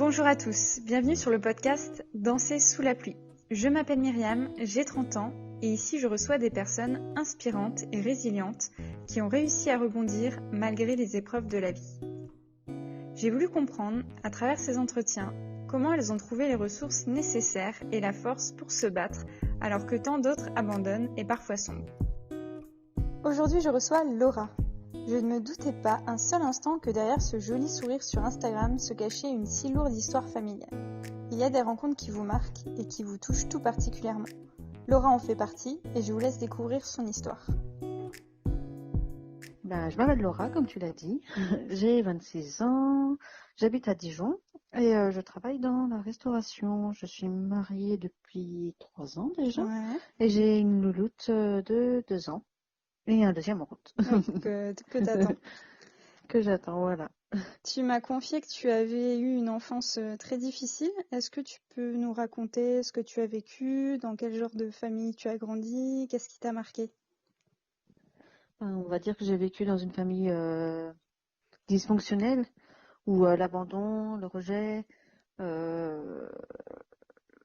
Bonjour à tous, bienvenue sur le podcast Danser sous la pluie. Je m'appelle Myriam, j'ai 30 ans et ici je reçois des personnes inspirantes et résilientes qui ont réussi à rebondir malgré les épreuves de la vie. J'ai voulu comprendre, à travers ces entretiens, comment elles ont trouvé les ressources nécessaires et la force pour se battre alors que tant d'autres abandonnent et parfois sombrent. Aujourd'hui je reçois Laura. Je ne me doutais pas un seul instant que derrière ce joli sourire sur Instagram se cachait une si lourde histoire familiale. Il y a des rencontres qui vous marquent et qui vous touchent tout particulièrement. Laura en fait partie et je vous laisse découvrir son histoire. Je m'appelle Laura, comme tu l'as dit. J'ai 26 ans, j'habite à Dijon et je travaille dans la restauration. Je suis mariée depuis 3 ans déjà et j'ai une louloute de 2 ans et un deuxième en route. Oui, que t'attends. Que j'attends, voilà. Tu m'as confié que tu avais eu une enfance très difficile. Est-ce que tu peux nous raconter ce que tu as vécu, dans quel genre de famille tu as grandi, qu'est-ce qui t'a marqué? On va dire que j'ai vécu dans une famille dysfonctionnelle où l'abandon, le rejet, euh,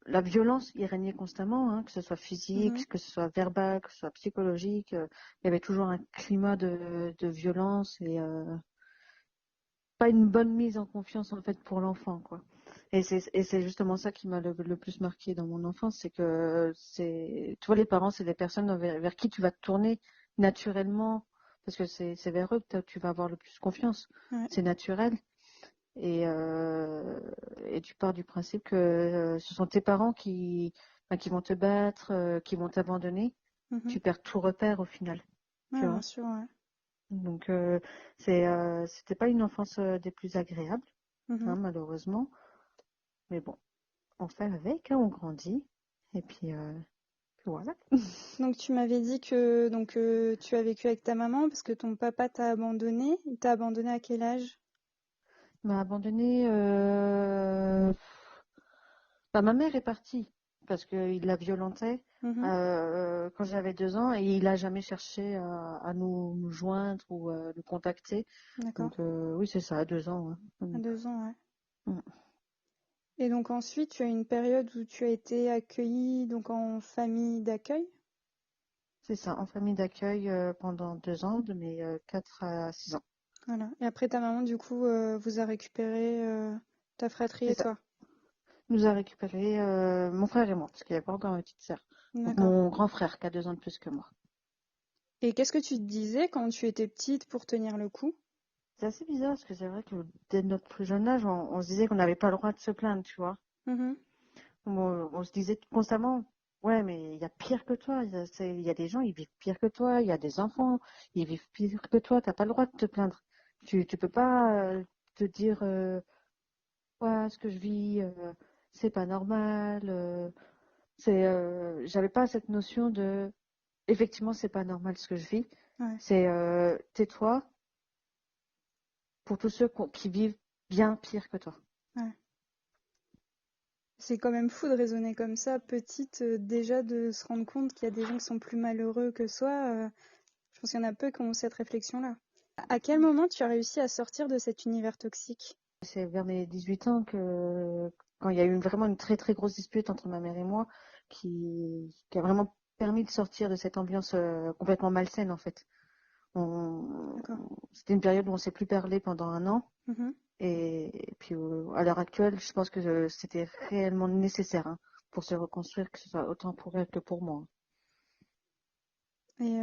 la violence y régnait constamment, hein, que ce soit physique, que ce soit verbal, que ce soit psychologique. Il y avait toujours un climat de violence et pas une bonne mise en confiance en fait pour l'enfant, quoi. Et c'est justement ça qui m'a le plus marqué dans mon enfance, c'est que tu vois, les parents, c'est des personnes vers qui tu vas te tourner naturellement, parce que c'est vers eux que tu vas avoir le plus confiance. Ouais. C'est naturel. Et tu pars du principe que ce sont tes parents qui vont te battre, qui vont t'abandonner. Tu perds tout repère au final, Ouais, tu bien vois. sûr, ouais. Donc c'était pas une enfance des plus agréables, hein, malheureusement. Mais bon, on fait avec, hein, on grandit. Et puis voilà. Donc tu m'avais dit que tu as vécu avec ta maman parce que ton papa t'a abandonné. Il t'a abandonné à quel âge? Il m'a abandonné. Ma mère est partie parce qu'il la violentait quand j'avais 2 ans et il n'a jamais cherché à nous joindre ou nous contacter. D'accord. Donc oui, c'est ça, à 2 ans. Hein. À 2 ans, ouais. Mm. Et donc ensuite, tu as une période où tu as été accueillie donc en famille d'accueil. C'est ça, en famille d'accueil pendant 2 ans, de mes 4 à 6 ans. Voilà. Et après, ta maman, du coup, vous a récupéré ta fratrie C'est et ça. toi. Nous a récupéré mon frère et moi, parce qu'il n'y avait pas encore une petite sœur. Donc D'accord. mon grand frère qui a 2 ans de plus que moi. Et qu'est-ce que tu te disais quand tu étais petite pour tenir le coup? C'est assez bizarre parce que c'est vrai que dès notre plus jeune âge, on se disait qu'on n'avait pas le droit de se plaindre, tu vois. Mhm. On se disait constamment, ouais, mais il y a pire que toi. Il y a des gens, ils vivent pire que toi. Il y a des enfants, ils vivent pire que toi. T'as pas le droit de te plaindre. Tu peux pas te dire, ouais, ce que je vis, c'est pas normal. J'avais pas cette notion de, effectivement, c'est pas normal ce que je vis. Ouais. C'est tais-toi pour tous ceux qui vivent bien pire que toi. Ouais. C'est quand même fou de raisonner comme ça, petite, déjà de se rendre compte qu'il y a des gens qui sont plus malheureux que soi. Je pense qu'il y en a peu qui ont cette réflexion-là. À quel moment tu as réussi à sortir de cet univers toxique? C'est vers mes 18 ans quand il y a eu vraiment une très très grosse dispute entre ma mère et moi, qui a vraiment permis de sortir de cette ambiance complètement malsaine en fait. D'accord. C'était une période où on s'est plus parlé pendant un an. Mhm. Et puis à l'heure actuelle, je pense que c'était réellement nécessaire, hein, pour se reconstruire, que ce soit autant pour elle que pour moi. Et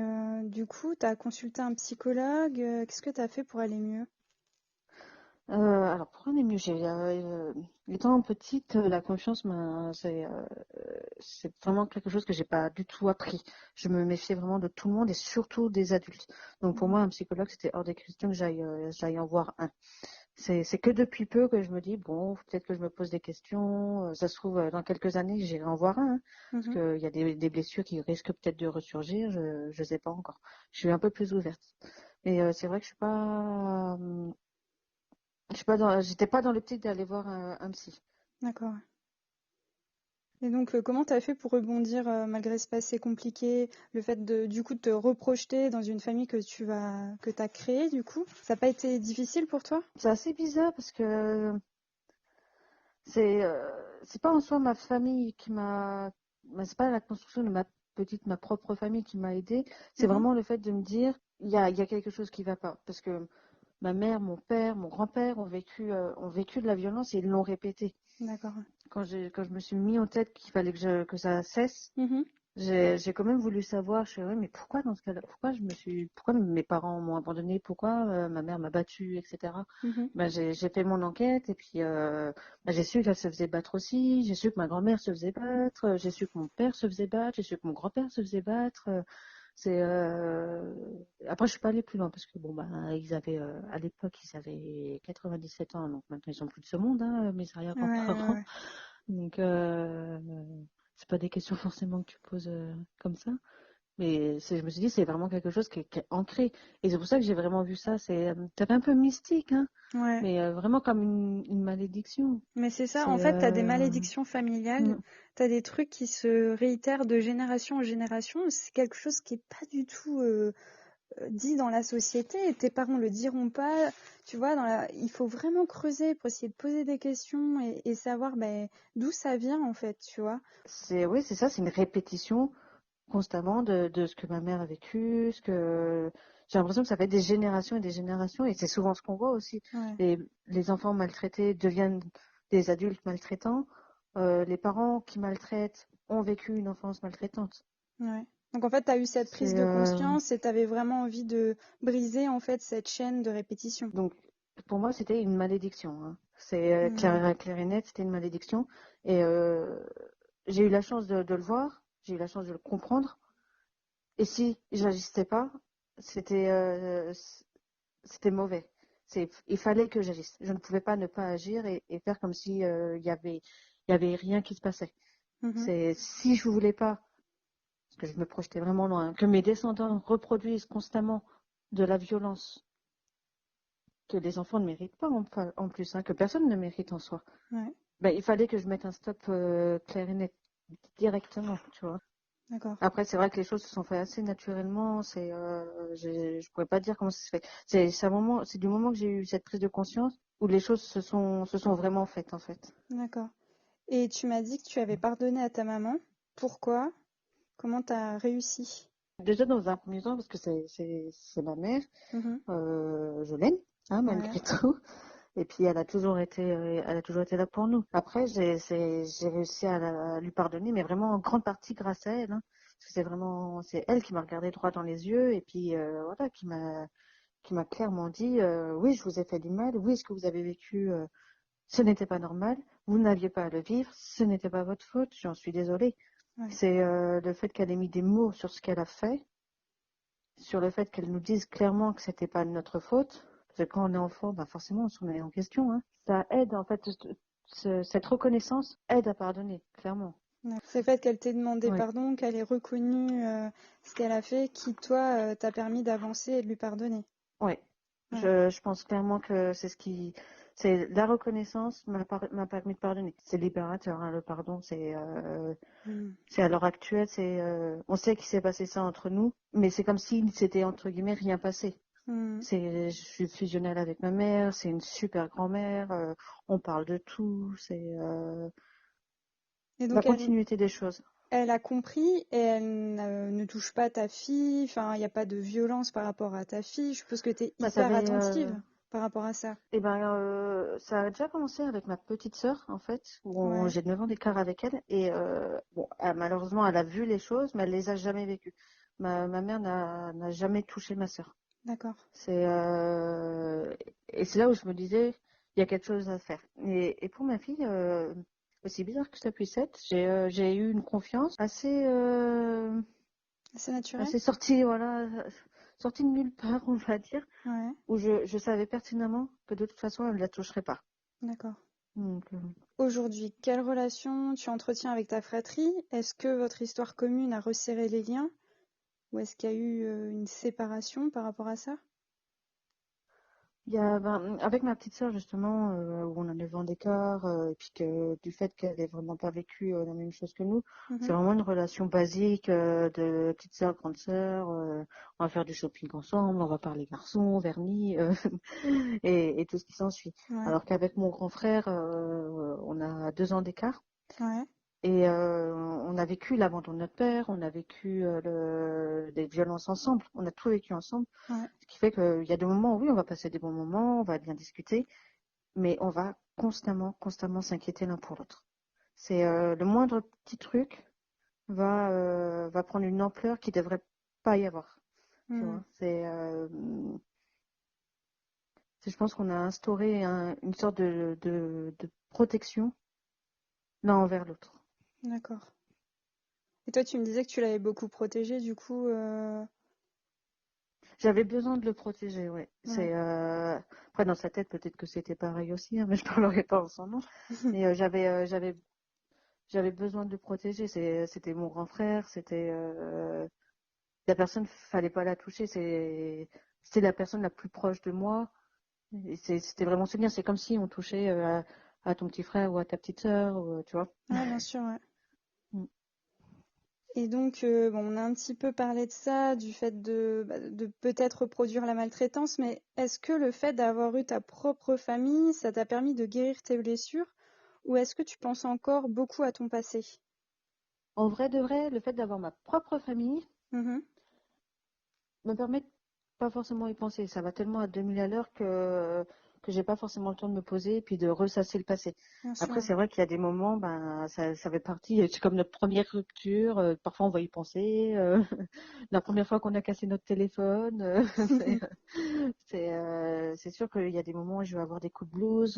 du coup, tu as consulté un psychologue. Qu'est-ce que tu as fait pour aller mieux? Alors pour un mieux, étant petite, la confiance, c'est vraiment quelque chose que j'ai pas du tout appris. Je me méfiais vraiment de tout le monde et surtout des adultes. Donc pour moi, un psychologue, c'était hors des questions que j'aille en voir un. C'est que depuis peu que je me dis, bon, peut-être que je me pose des questions. Ça se trouve, dans quelques années, j'irai en voir un, hein, parce Mhm. qu'il y a des blessures qui risquent peut-être de ressurgir. Je sais pas encore. Je suis un peu plus ouverte. Mais c'est vrai que j'étais pas dans l'optique d'aller voir un psy. D'accord. Et donc, comment tu as fait pour rebondir malgré ce passé compliqué, le fait de, du coup, de te reprojeter dans une famille que tu as créée, du coup? Ça n'a pas été difficile pour toi? C'est assez bizarre parce que C'est pas en soi ma famille qui c'est pas la construction de ma propre famille qui m'a aidée. C'est Mhm. vraiment le fait de me dire, il y a quelque chose qui va pas. Parce que ma mère, mon père, mon grand-père ont vécu de la violence et ils l'ont répété. D'accord. Quand je me suis mis en tête qu'il fallait que ça cesse, Mhm. j'ai quand même voulu savoir. Je suis ouais, mais pourquoi dans ce cas-là, pourquoi mes parents m'ont abandonné, pourquoi ma mère m'a battue, etc. Mhm. Ben, j'ai fait mon enquête et puis ben, j'ai su qu'elle se faisait battre aussi, j'ai su que ma grand-mère se faisait battre, j'ai su que mon père se faisait battre, j'ai su que mon grand-père se faisait battre. C'est Après je suis pas allée plus loin parce que bon ben ils avaient à l'époque ils avaient 97 ans, donc maintenant ils sont plus de ce monde, hein, mes Ouais, ouais, arrière-grands-parents. ouais. Donc c'est pas des questions forcément que tu poses comme ça. Mais je me suis dit, c'est vraiment quelque chose qui est ancré. Et c'est pour ça que j'ai vraiment vu ça. Ça fait un peu mystique, hein, Ouais. mais vraiment comme une malédiction. Mais c'est ça, en C'est, fait, tu as des malédictions familiales, mm, tu as des trucs qui se réitèrent de génération en génération. C'est quelque chose qui est pas du tout dit dans la société et tes parents le diront pas. Tu vois, il faut vraiment creuser pour essayer de poser des questions et savoir ben, d'où ça vient en fait, tu vois. oui, c'est ça, c'est une répétition constamment de ce que ma mère a vécu, j'ai l'impression que ça fait des générations et des générations, et c'est souvent ce qu'on voit aussi. Ouais, Les enfants maltraités deviennent des adultes maltraitants. Les parents qui maltraitent ont vécu une enfance maltraitante. ouais. Donc en fait, tu as eu cette prise C'est de conscience et tu avais vraiment envie de briser en fait cette chaîne de répétition. Donc, pour moi, c'était une malédiction, hein. Hmm. Clair et net, c'était une malédiction. Et j'ai eu la chance de le voir, j'ai eu la chance de le comprendre. Et si j'agissais pas, c'était c'était mauvais. Il fallait que j'agisse. Je ne pouvais pas ne pas agir et faire comme si il y avait rien qui se passait. Mhm. Si je voulais pas, parce que je me projetais vraiment loin, que mes descendants reproduisent constamment de la violence que les enfants ne méritent pas en plus, hein, que personne ne mérite en soi. Ouais, Ben, il fallait que je mette un stop clair et net directement, tu vois. d'accord. Après, c'est vrai que les choses se sont faites assez naturellement. Je pourrais pas dire comment ça se fait. C'est du moment que j'ai eu cette prise de conscience où les choses se sont vraiment faites, en fait. D'accord. Et tu m'as dit que tu avais pardonné à ta maman. Pourquoi? Comment t'as réussi? Déjà, dans un premier temps, parce que c'est ma mère, Mhm. je l'aime, hein, Ouais, malgré tout. Et puis, elle a toujours été là pour nous. Après, j'ai réussi à lui pardonner, mais vraiment en grande partie grâce à elle, hein. Parce que c'est elle qui m'a regardé droit dans les yeux et puis, voilà, qui m'a clairement dit, oui, je vous ai fait du mal, oui, ce que vous avez vécu, ce n'était pas normal, vous n'aviez pas à le vivre, ce n'était pas votre faute, j'en suis désolée. ouais. C'est le fait qu'elle ait mis des mots sur ce qu'elle a fait, sur le fait qu'elle nous dise clairement que c'était pas de notre faute, parce que quand on est enfant, bah forcément on se remet en question, hein. Ça aide en fait, cette reconnaissance aide à pardonner, clairement. Ouais. C'est le fait qu'elle t'ait demandé Oui, pardon, qu'elle ait reconnu ce qu'elle a fait, qui toi t'a permis d'avancer et de lui pardonner. oui. Ouais. Je pense clairement que c'est la reconnaissance m'a permis de pardonner. C'est libérateur, hein, le pardon, Mm. c'est à l'heure actuelle, on sait qu'il s'est passé ça entre nous, mais c'est comme s'il s'était entre guillemets rien passé. Mm. Je suis fusionnelle avec ma mère, c'est une super grand-mère, on parle de tout, c'est Et la donc continuité des choses. elle a compris et elle ne touche pas ta fille. Enfin, il n'y a pas de violence par rapport à ta fille. Je suppose que tu es Bah, ça hyper avait, attentive par rapport à ça. ça a déjà commencé avec ma petite sœur, en fait, Ouais, j'ai 9 ans d'écart avec elle, et bon, malheureusement, elle a vu les choses, mais elle les a jamais vécues. Ma mère n'a jamais touché ma sœur. d'accord. C'est et c'est là où je me disais, il y a quelque chose à faire. Et pour ma fille, aussi bizarre que ça puisse être, j'ai eu une confiance C'est naturel? assez sortie, voilà, sortie de nulle part, on va dire, Ouais, où je savais pertinemment que de toute façon, elle ne la toucherait pas. d'accord. Donc, Aujourd'hui, quelle relation tu entretiens avec ta fratrie? Est-ce que votre histoire commune a resserré les liens? Ou est-ce qu'il y a eu une séparation par rapport à ça? Avec ma petite sœur justement, où on a 9 ans d'écart, et puis que du fait qu'elle n'ait vraiment pas vécu la même chose que nous, c'est Mhm. vraiment une relation basique de petite sœur, grande sœur. On va faire du shopping ensemble, on va parler garçons, vernis, et tout ce qui s'ensuit. Ouais, Alors qu'avec mon grand frère, on a 2 ans d'écart. ouais. Et on a vécu l'abandon de notre père, on a vécu des violences ensemble, on a tout vécu ensemble. Ouais. Ce qui fait qu'il y a des moments où oui, on va passer des bons moments, on va bien discuter, mais on va constamment, constamment s'inquiéter l'un pour l'autre. C'est le moindre petit truc va prendre une ampleur qui devrait pas y avoir. Tu Hmm. vois, je pense qu'on a instauré une sorte de protection l'un envers l'autre. D'accord. Et toi, tu me disais que tu l'avais beaucoup protégé, du coup. J'avais besoin de le protéger, ouais. Ouais. Après dans sa tête peut-être que c'était pareil aussi, hein, mais je parlerai pas en son nom. Mais j'avais besoin de le protéger. C'était mon grand frère, c'était la personne, fallait pas la toucher. C'était la personne la plus proche de moi. Et c'était vraiment ce lien. C'est comme si on touchait à ton petit frère ou à ta petite sœur, tu vois. Ouais, bien sûr, ouais. Mm. Et donc, bon, on a un petit peu parlé de ça, du fait de peut-être reproduire la maltraitance, mais est-ce que le fait d'avoir eu ta propre famille, ça t'a permis de guérir tes blessures, ou est-ce que tu penses encore beaucoup à ton passé? En vrai de vrai, le fait d'avoir ma propre famille Mhm. me permet de pas forcément y penser. Ça va tellement à 2000 à l'heure que j'ai pas forcément le temps de me poser et puis de ressasser le passé. Bien sûr, Après, ouais. c'est vrai qu'il y a des moments, ben, ça fait partie, c'est comme notre première rupture, parfois on va y penser, la première fois qu'on a cassé notre téléphone, c'est sûr qu'il y a des moments où je vais avoir des coups de blues,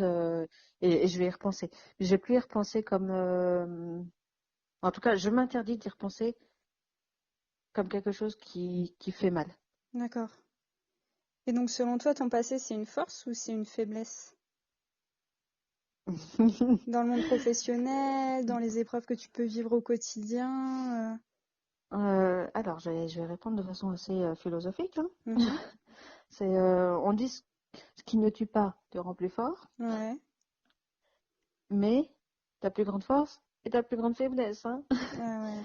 et je vais y repenser. Mais je vais plus y repenser comme, en tout cas, je m'interdis d'y repenser comme quelque chose qui fait mal. D'accord. Et donc, selon toi, ton passé, c'est une force ou c'est une faiblesse? Dans le monde professionnel, dans les épreuves que tu peux vivre au quotidien? Alors, je vais répondre de façon assez philosophique, hein. Mhm. On dit ce qui ne tue pas te rend plus fort, Ouais, mais ta plus grande force est ta plus grande faiblesse, hein. ouais,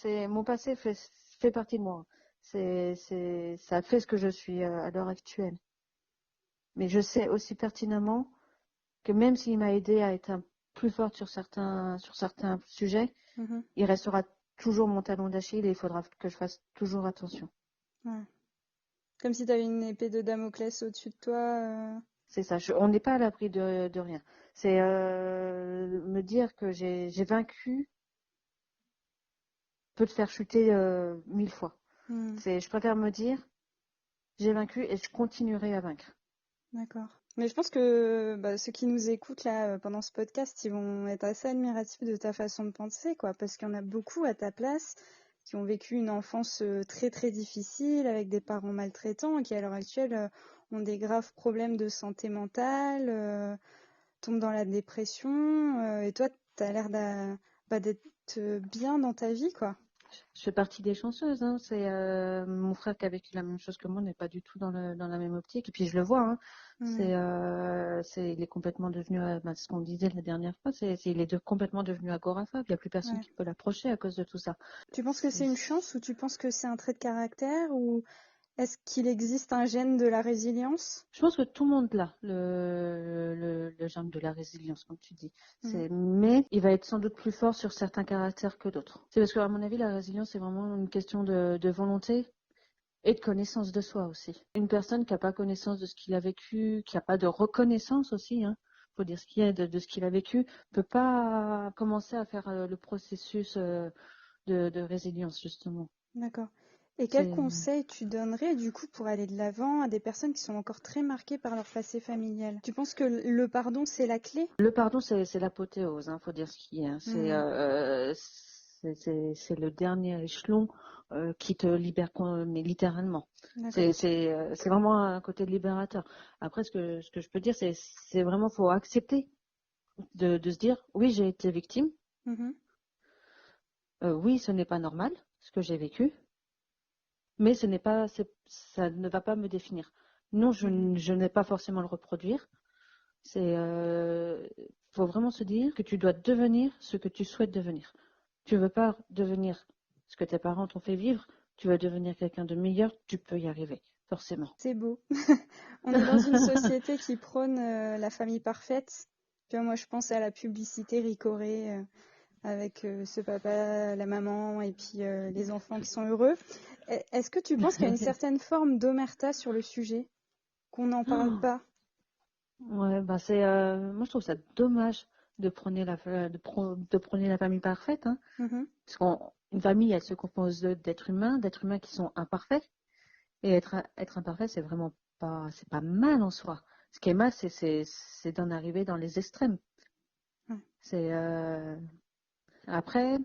ouais. Mon passé fait partie de moi. Ça fait ce que je suis à l'heure actuelle. Mais je sais aussi pertinemment que même s'il m'a aidé à être plus forte sur certains sujets, Mhm. il restera toujours mon talon d'Achille et il faudra que je fasse toujours attention. Ouais. Comme si tu avais une épée de Damoclès au-dessus de toi. C'est ça, on n'est pas à l'abri de rien. C'est me dire que j'ai vaincu peut te faire chuter 1000 fois. Hmm, Je préfère me dire, j'ai vaincu et je continuerai à vaincre. d'accord. Mais je pense que ceux qui nous écoutent là pendant ce podcast, ils vont être assez admiratifs de ta façon de penser, quoi, parce qu'il y en a beaucoup à ta place qui ont vécu une enfance très très difficile avec des parents maltraitants et qui à l'heure actuelle ont des graves problèmes de santé mentale, tombent dans la dépression, et toi, tu as l'air d'être bien dans ta vie, quoi. Je fais partie des chanceuses, hein. C'est mon frère qui a vécu la même chose que moi n'est pas du tout dans la même optique. Et puis je le vois, hein. Hmm, Il est complètement devenu, ce qu'on disait la dernière fois, il est complètement devenu agoraphobe. Il n'y a plus personne ouais. qui peut l'approcher à cause de tout ça. Tu penses que c'est une C'est- chance ou tu penses que c'est un trait de caractère ou est-ce qu'il existe un gène de la résilience? Je pense que tout le monde l'a, le germe de la résilience, comme tu dis. Mhm. Mais il va être sans doute plus fort sur certains caractères que d'autres. C'est parce que, à mon avis, la résilience, c'est vraiment une question de volonté et de connaissance de soi aussi. Une personne qui n'a pas connaissance de ce qu'il a vécu, qui n'a pas de reconnaissance aussi, hein, faut dire ce qu'il y a de ce qu'il a vécu, peut pas commencer à faire le processus de résilience, justement. D'accord. Et quels C'est conseils tu donnerais du coup pour aller de l'avant à des personnes qui sont encore très marquées par leur passé familial? Tu penses que le pardon, c'est la clé? Le pardon, c'est l'apothéose, hein, faut dire ce qu'il y a, hein. Hmm, C'est le dernier échelon qui te libère, mais littéralement. d'accord. C'est vraiment un côté libérateur. Après, ce que je peux dire, c'est vraiment, faut accepter de se dire, oui, j'ai été victime, Mhm. oui, ce n'est pas normal, ce que j'ai vécu, mais ça ne va pas me définir. Non, je n'ai pas forcément à le reproduire. Faut vraiment se dire que tu dois devenir ce que tu souhaites devenir. Tu veux pas devenir ce que tes parents t'ont fait vivre, tu veux devenir quelqu'un de meilleur, tu peux y arriver, forcément. C'est beau. On est dans une société qui prône la famille parfaite. Puis moi, je pense à la publicité Ricoré avec ce papa, la maman et puis les enfants qui sont heureux. Est-ce que tu penses qu'il y a une certaine forme d'omerta sur le sujet, qu'on n'en parle pas? Ouais, moi je trouve ça dommage de prôner de prôner la famille parfaite, hein. Parce qu'une famille, elle se compose d'êtres humains qui sont imparfaits. Et être imparfait, c'est pas mal en soi. Ce qui est mal, c'est d'en arriver dans les extrêmes. C'est Après,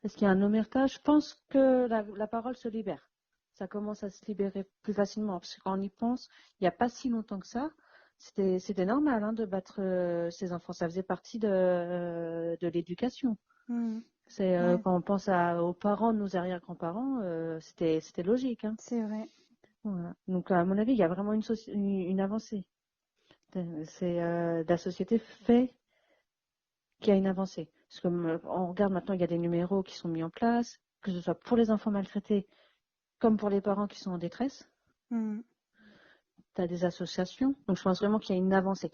est-ce qu'il y a un omerta? Je pense que la parole se libère. Ça commence à se libérer plus facilement. Parce que quand on y pense, il n'y a pas si longtemps que ça, c'était normal, hein, de battre ses enfants. Ça faisait partie de l'éducation. Quand on pense aux parents de nos arrière-grands-parents, c'était logique, hein. C'est vrai. Voilà. Donc, à mon avis, il y a vraiment une avancée. La société fait qu'il y a une avancée. Parce que on regarde maintenant, il y a des numéros qui sont mis en place, que ce soit pour les enfants maltraités, comme pour les parents qui sont en détresse. Tu as des associations. Donc, je pense vraiment qu'il y a une avancée.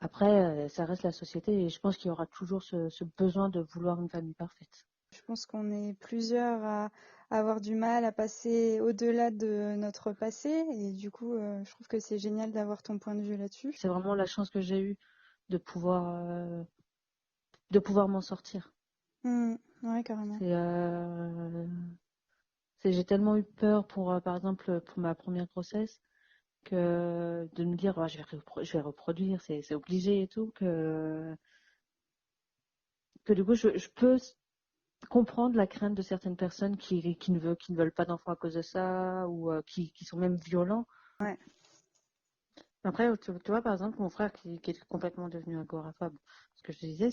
Après, ça reste la société et je pense qu'il y aura toujours ce besoin de vouloir une famille parfaite. Je pense qu'on est plusieurs à avoir du mal à passer au-delà de notre passé et du coup, je trouve que c'est génial d'avoir ton point de vue là-dessus. C'est vraiment la chance que j'ai eue de pouvoir m'en sortir. Ouais, carrément. J'ai tellement eu peur par exemple, pour ma première grossesse, que de me dire, je vais reproduire, c'est obligé et tout, que du coup, je peux comprendre la crainte de certaines personnes qui ne veulent pas d'enfants à cause de ça, ou qui sont même violents. Ouais. Après, tu vois, par exemple, mon frère qui est complètement devenu agoraphobe. Ce que je te disais,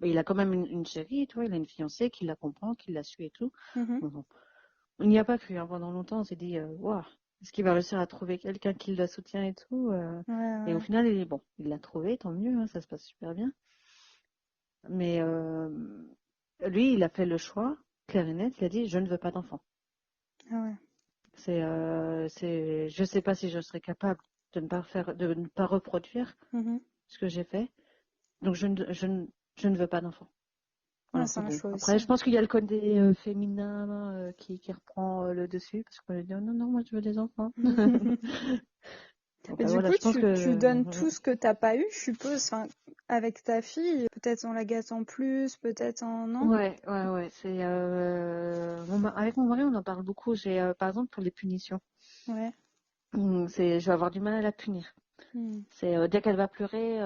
il a quand même une chérie, tu vois, il a une fiancée qui la comprend, qui la suit et tout. Bon, on n'y a pas cru, hein. Pendant longtemps, on s'est dit, waouh, est-ce qu'il va réussir à trouver quelqu'un qui le soutient et tout, Et au final, il l'a trouvé, tant mieux, hein, ça se passe super bien. Mais lui, il a fait le choix, clair et net, il a dit, je ne veux pas d'enfant. Ah ouais. Je sais pas si je serais capable de ne pas reproduire ce que j'ai fait. Donc, je ne veux pas d'enfant. Voilà, c'est un choix après, aussi. je pense qu'il y a le côté féminin qui reprend le dessus, parce qu'on lui dit, oh, non, moi, je veux des enfants. Mais du coup, tu donnes tout ce que t'as pas eu, je suppose, avec ta fille, peut-être en la gâtant plus, peut-être en non. Ouais. Avec mon mari, on en parle beaucoup. Par exemple, pour les punitions. Ouais. Je vais avoir du mal à la punir. Dès qu'elle va pleurer,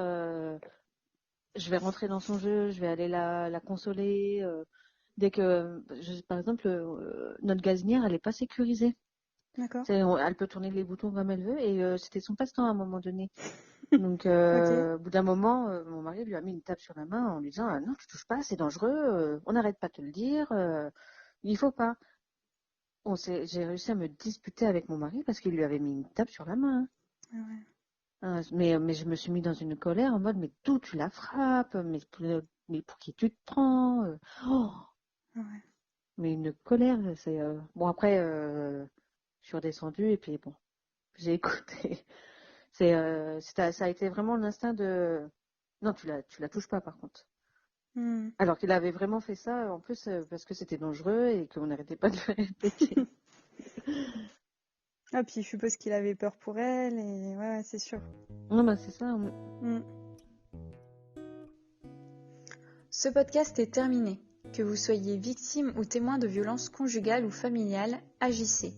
je vais rentrer dans son jeu, je vais aller la consoler. Dès que, par exemple, notre gazinière, elle n'est pas sécurisée. D'accord. Elle peut tourner les boutons comme elle veut et c'était son passe-temps à un moment donné. Donc, au bout d'un moment, mon mari lui a mis une tape sur la main en lui disant non, tu touches pas, c'est dangereux, on n'arrête pas de te le dire, il faut pas. J'ai réussi à me disputer avec mon mari parce qu'il lui avait mis une tape sur la main. Ah ouais. Mais je me suis mis dans une colère en mode mais d'où tu la frappes, mais pour qui tu te prends, Ouais. Mais une colère, bon après je suis redescendue et puis bon j'ai écouté. Ça a été vraiment l'instinct de non, tu la touches pas par contre. Alors qu'il avait vraiment fait ça en plus parce que c'était dangereux et qu'on n'arrêtait pas de le répéter. Ah, puis je suppose qu'il avait peur pour elle et ouais, c'est sûr. Non, c'est ça. Ce podcast est terminé. Que vous soyez victime ou témoin de violences conjugales ou familiales, agissez.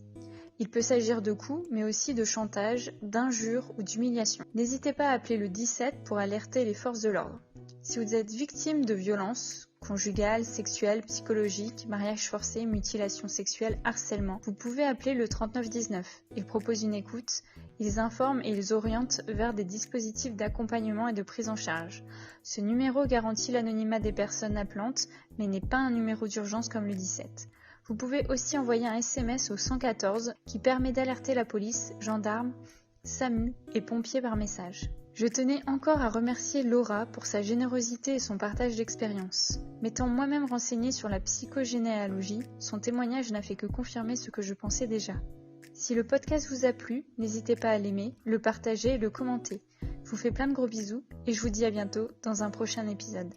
Il peut s'agir de coups, mais aussi de chantage, d'injures ou d'humiliation. N'hésitez pas à appeler le 17 pour alerter les forces de l'ordre. Si vous êtes victime de violences conjugales, sexuelles, psychologiques, mariage forcé, mutilation sexuelle, harcèlement, vous pouvez appeler le 3919. Ils proposent une écoute, ils informent et ils orientent vers des dispositifs d'accompagnement et de prise en charge. Ce numéro garantit l'anonymat des personnes appelantes, mais n'est pas un numéro d'urgence comme le 17. Vous pouvez aussi envoyer un SMS au 114 qui permet d'alerter la police, gendarmes, SAMU et pompiers par message. Je tenais encore à remercier Laura pour sa générosité et son partage d'expérience. M'étant moi-même renseignée sur la psychogénéalogie, son témoignage n'a fait que confirmer ce que je pensais déjà. Si le podcast vous a plu, n'hésitez pas à l'aimer, le partager et le commenter. Je vous fais plein de gros bisous et je vous dis à bientôt dans un prochain épisode.